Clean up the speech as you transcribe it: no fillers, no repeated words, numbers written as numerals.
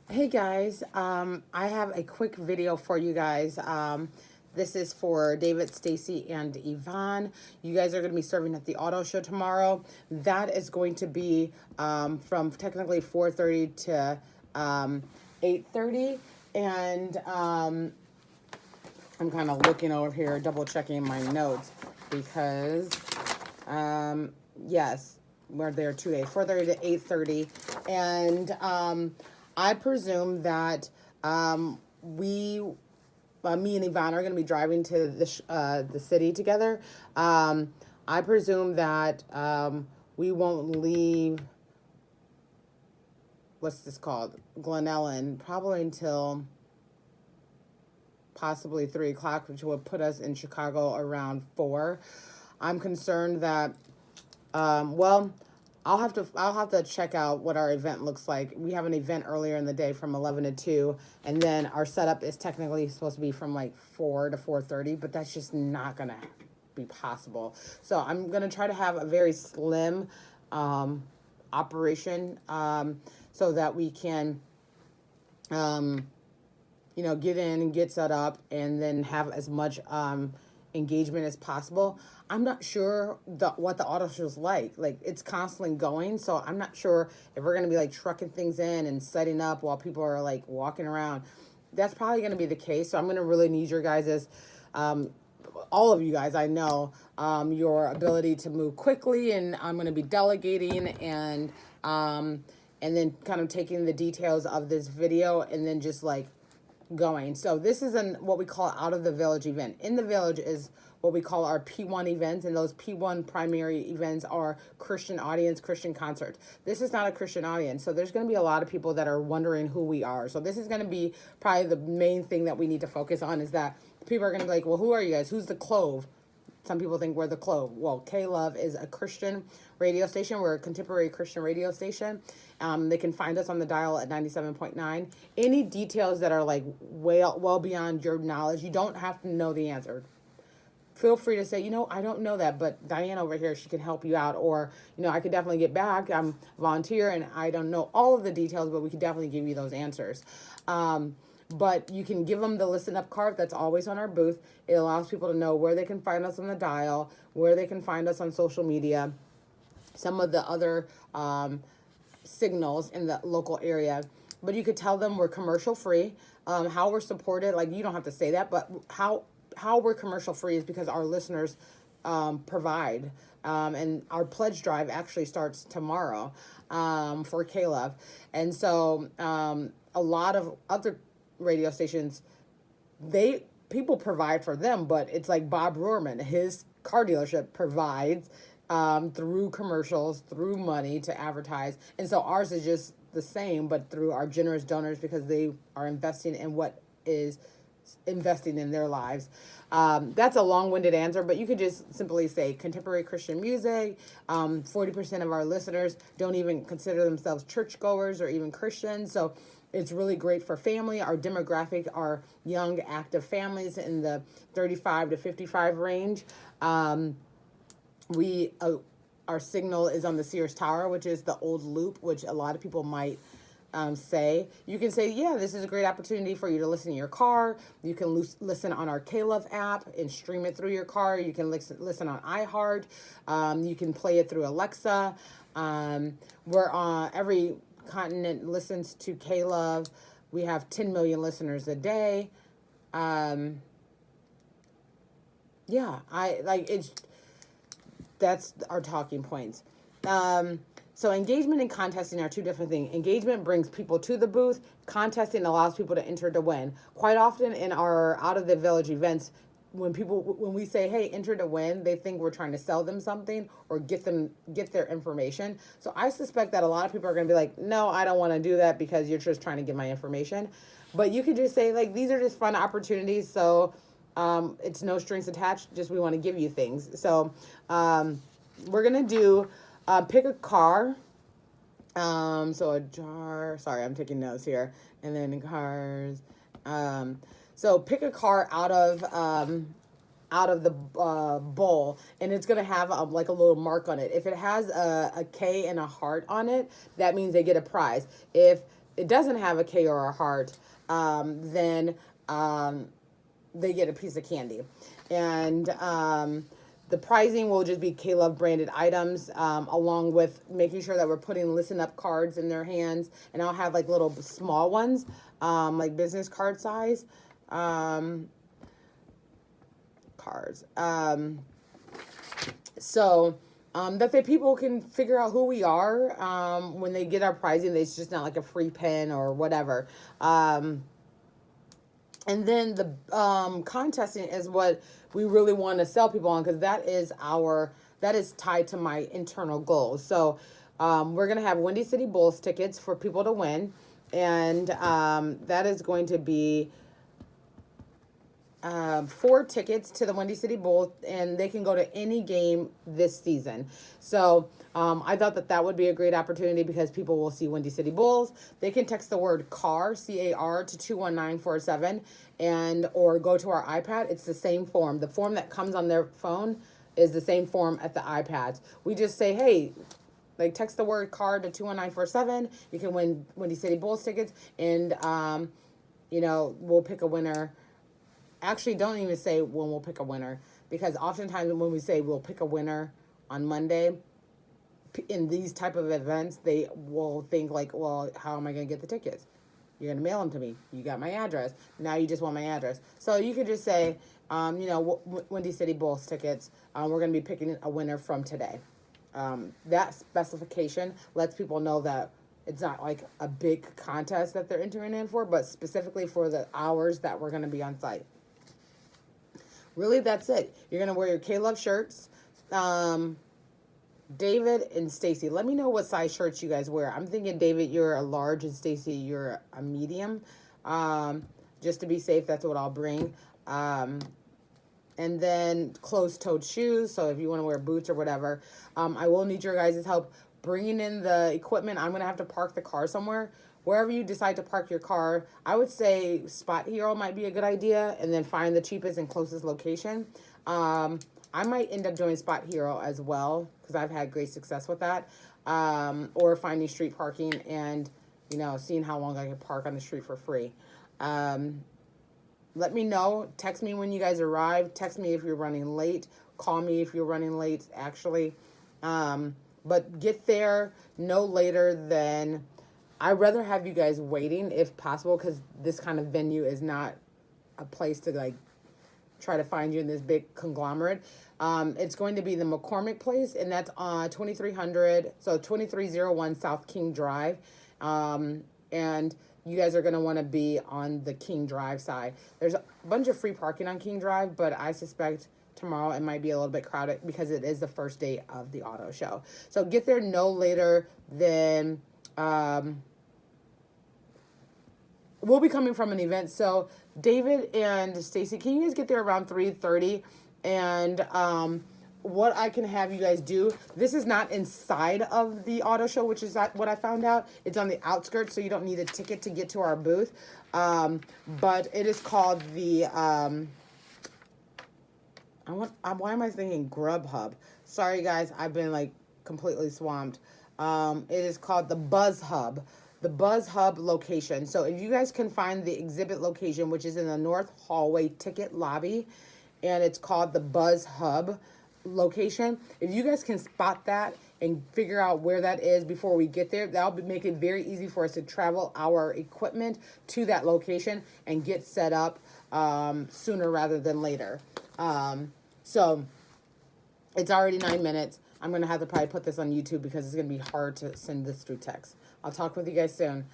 Hey guys, I have a quick video for you guys. This is for David, Stacy, and Yvonne. You guys are going to be serving at the auto show tomorrow. That is going to be from technically 4:30 to 8:30, and I'm kind of looking over here, double checking my notes because yes, we're there 2 days, 4:30 to 8:30, and I presume that me and Yvonne are going to be driving to the city together. I presume that we won't leave. What's this called? Glen Ellen, probably until possibly 3 o'clock, which would put us in Chicago around 4. I'm concerned that, well, I'll have to check out what our event looks like. We have an event earlier in the day from 11 to 2, and then our setup is technically supposed to be from like 4 to 4:30, but that's just not gonna be possible. So I'm gonna try to have a very slim operation, so that we can get in and get set up and then have as much engagement as possible. I'm not sure what the auto show's like. Like, it's constantly going, so I'm not sure if we're gonna be like trucking things in and setting up while people are like walking around. That's probably gonna be the case. So I'm gonna really need your guys's, all of you guys. I know your ability to move quickly, and I'm gonna be delegating and then kind of taking the details of this video and then just like going. So this is what we call out of the village event. In the village is what we call our P1 events, and those P1 primary events are Christian audience, Christian concert. This is not a Christian audience, so there's going to be a lot of people that are wondering who we are. So this is going to be probably the main thing that we need to focus on, is that people are going to be like, well, who are you guys? Who's the Clove? Some people think we're the Clove. Well, K-Love is a Christian radio station. We're a contemporary Christian radio station. They can find us on the dial at 97.9. Any details that are like well beyond your knowledge, you don't have to know the answer. Feel free to say, I don't know that, but Diane over here, she can help you out. Or, I could definitely get back. I'm a volunteer and I don't know all of the details, but we could definitely give you those answers. But you can give them the listen up card that's always on our booth. It allows people to know where they can find us on the dial, where they can find us on social media, some of the other signals in the local area. But you could tell them we're commercial free, how we're supported. Like, you don't have to say that, but how we're commercial free is because our listeners provide. And our pledge drive actually starts tomorrow for K-Love. And so a lot of other radio stations, people provide for them, but it's like Bob Rohrman, his car dealership provides through commercials, through money to advertise. And so ours is just the same, but through our generous donors, because they are investing in what is investing in their lives. That's a long-winded answer, but you could just simply say contemporary Christian music. 40% of our listeners don't even consider themselves churchgoers or even Christians, so it's really great for family. Our demographic are young, active families in the 35 to 55 range. Our signal is on the Sears Tower, which is the old loop, which a lot of people might say. You can say, yeah, this is a great opportunity for you to listen in your car. You can listen on our K-Love app and stream it through your car. You can listen on iHeart. You can play it through Alexa. We're on every continent listens to K-Love. We have 10 million listeners a day. That's our talking points. So engagement and contesting are two different things. Engagement brings people to the booth. Contesting allows people to enter to win. Quite often in our out of the village events, when we say, hey, enter to win, they think we're trying to sell them something or get their information. So I suspect that a lot of people are going to be like, no, I don't want to do that because you're just trying to get my information. But you could just say, like, these are just fun opportunities. So it's no strings attached. Just we want to give you things. So we're going to do pick a car. So a jar. Sorry, I'm taking notes here. And then cars. So pick a car out of the bowl, and it's gonna have like a little mark on it. If it has a K and a heart on it, that means they get a prize. If it doesn't have a K or a heart, then they get a piece of candy. And the pricing will just be K-Love branded items, along with making sure that we're putting listen up cards in their hands. And I'll have like little small ones, like business card size cards. So that the people can figure out who we are when they get our pricing. It's just not like a free pen or whatever. And then the contesting is what we really want to sell people on, because that is tied to my internal goals. So we're going to have Windy City Bulls tickets for people to win. And that is going to be 4 tickets to the Windy City Bulls, and they can go to any game this season. So I thought that would be a great opportunity, because people will see Windy City Bulls. They can text the word CAR, C-A-R, to 21947, or go to our iPad. It's the same form. The form that comes on their phone is the same form at the iPads. We just say, hey, like, text the word CAR to 21947. You can win Windy City Bulls tickets, and we'll pick a winner. Actually, don't even say when we'll pick a winner, because oftentimes when we say we'll pick a winner on Monday, in these type of events, they will think like, well, how am I going to get the tickets? You're going to mail them to me. You got my address. Now you just want my address. So you could just say, Windy City Bulls tickets. We're going to be picking a winner from today. That specification lets people know that it's not like a big contest that they're entering in for, but specifically for the hours that we're going to be on site. Really, that's it. You're going to wear your K-Love shirts. David and Stacy, let me know what size shirts you guys wear. I'm thinking, David, you're a large, and Stacy, you're a medium. Just to be safe, that's what I'll bring. And then closed-toed shoes, so if you want to wear boots or whatever. I will need your guys' help bringing in the equipment. I'm going to have to park the car somewhere. Wherever you decide to park your car, I would say Spot Hero might be a good idea, and then find the cheapest and closest location. I might end up doing Spot Hero as well, because I've had great success with that. Or finding street parking and, seeing how long I can park on the street for free. Let me know. Text me when you guys arrive. Text me if you're running late. Call me if you're running late, actually. But get there no later than... I'd rather have you guys waiting if possible, because this kind of venue is not a place to like try to find you in this big conglomerate. It's going to be the McCormick Place, and that's on 2301 South King Drive. And you guys are going to want to be on the King Drive side. There's a bunch of free parking on King Drive, but I suspect tomorrow it might be a little bit crowded because it is the first day of the auto show. So get there no later than... we'll be coming from an event. So David and Stacy, can you guys get there around 3:30? And what I can have you guys do, this is not inside of the auto show, which is what I found out. It's on the outskirts, so you don't need a ticket to get to our booth. But it is called the why am I thinking Grubhub? Sorry guys, I've been like completely swamped. It is called the Buzz Hub. The Buzz Hub location. So if you guys can find the exhibit location, which is in the North Hallway ticket lobby, and it's called the Buzz Hub location. If you guys can spot that and figure out where that is before we get there, that'll make it very easy for us to travel our equipment to that location and get set up sooner rather than later. So it's already 9 minutes. I'm going to have to probably put this on YouTube because it's going to be hard to send this through text. I'll talk with you guys soon.